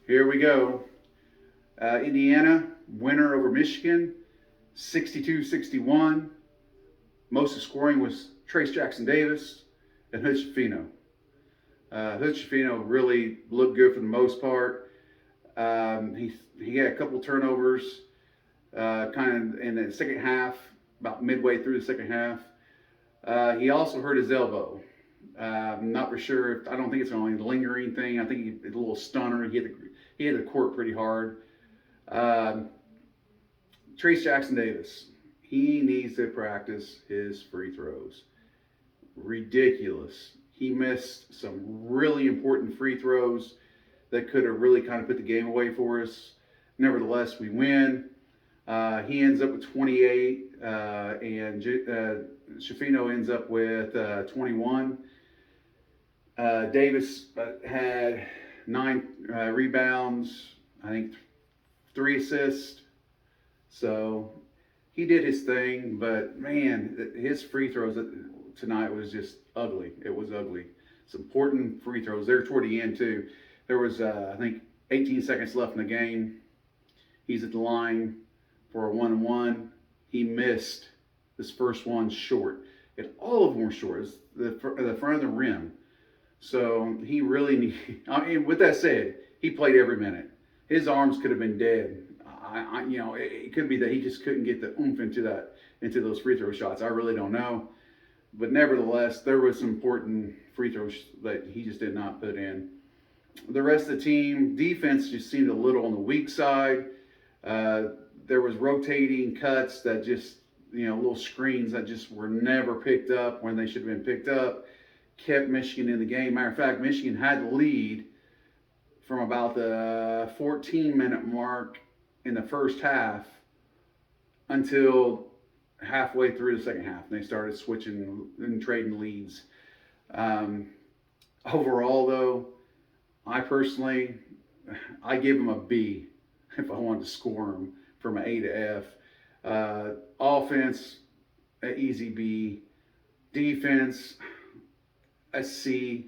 Here we go. Indiana, winner over Michigan, 62-61. Most of scoring was Trace Jackson Davis and Hood Schifino. Hood Schifino really looked good for the most part. He had a couple turnovers kind of in the second half, about midway through the second half. He also hurt his elbow. I'm not for sure. I don't think it's only a lingering thing. I think it's a little stunner. He hit the court pretty hard. Um, Trace Jackson Davis. He needs to practice his free throws. Ridiculous. He missed some really important free throws that could have really kind of put the game away for us. Nevertheless, we win. He ends up with 28, and Schifino ends up with 21. Davis had 9 rebounds, I think 3 assists. So he did his thing, but man, his free throws tonight was just ugly. It was ugly. Some important free throws there toward the end too. There was I think 18 seconds left in the game. He's at the line for a 1-on-1. He missed this first one short. And all of them were short. It's the front of the rim. So he really I mean, with that said, he played every minute. His arms could have been dead. It could be that he just couldn't get the oomph into those free throw shots. I really don't know. But nevertheless, there was some important free throws that he just did not put in. The rest of the team, defense just seemed a little on the weak side. There was rotating cuts that just, little screens that just were never picked up when they should have been picked up. Kept Michigan in the game. Matter of fact, Michigan had the lead from about the 14-minute mark in the first half until halfway through the second half. And they started switching and trading leads. Overall, though, I give them a B if I wanted to score them from an A to F. Offense, an easy B. Defense, a C.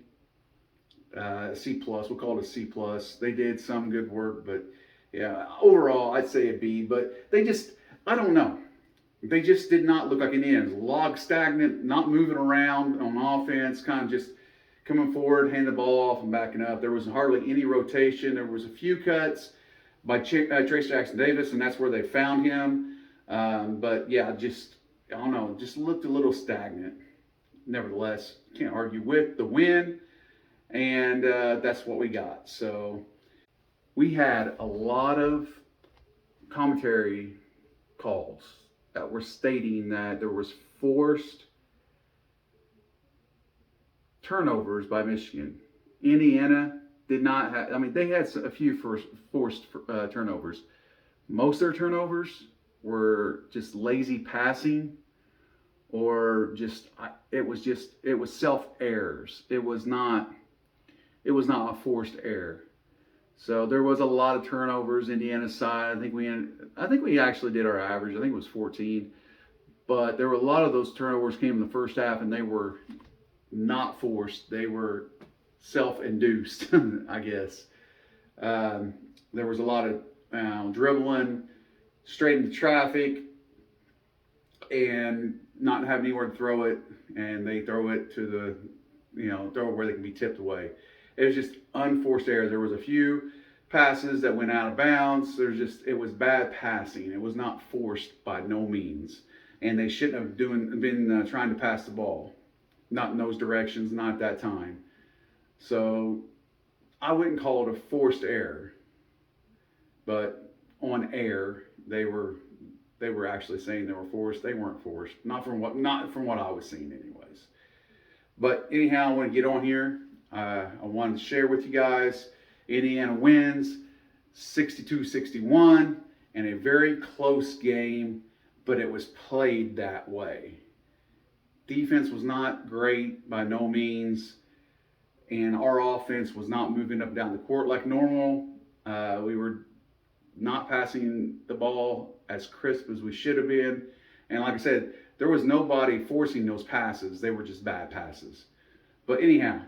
C plus. We'll call it a C plus. They did some good work, but yeah, overall, I'd say a B. But I don't know. They just did not look like an end. Log stagnant, not moving around on offense, kind of just coming forward, handing the ball off and backing up. There was hardly any rotation. There was a few cuts by Trace Jackson Davis, and that's where they found him. But yeah, I don't know, just looked a little stagnant. Nevertheless, can't argue with the win, and that's what we got. So we had a lot of commentary calls that were stating that there was forced turnovers by Michigan. Indiana did not have, they had a few forced turnovers. Most of their turnovers were just lazy passing, or it was self errors. It was not a forced error. So there was a lot of turnovers. Indiana's side, I think we actually did our average. I think it was 14, but there were a lot of those turnovers came in the first half, and they were not forced. They were self-induced, I guess. There was a lot of dribbling straight into traffic and not having anywhere to throw it, and they throw it to throw it where they can be tipped away. It was just unforced errors. There was a few passes that went out of bounds. It was bad passing. It was not forced by no means, and they shouldn't have been trying to pass the ball, not in those directions, not at that time. So I wouldn't call it a forced error, but on air they were actually saying they were forced. They weren't forced, not from what I was seeing, anyways. But anyhow, I want to get on here. I wanted to share with you guys. Indiana wins 62-61 in a very close game, but it was played that way. Defense was not great by no means, and our offense was not moving up and down the court like normal. We were not passing the ball as crisp as we should have been. And like I said, there was nobody forcing those passes. They were just bad passes. But anyhow,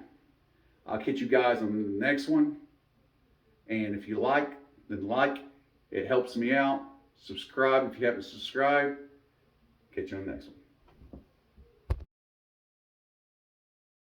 I'll catch you guys on the next one. And if you like, then like. It helps me out. Subscribe if you haven't subscribed. Catch you on the next one.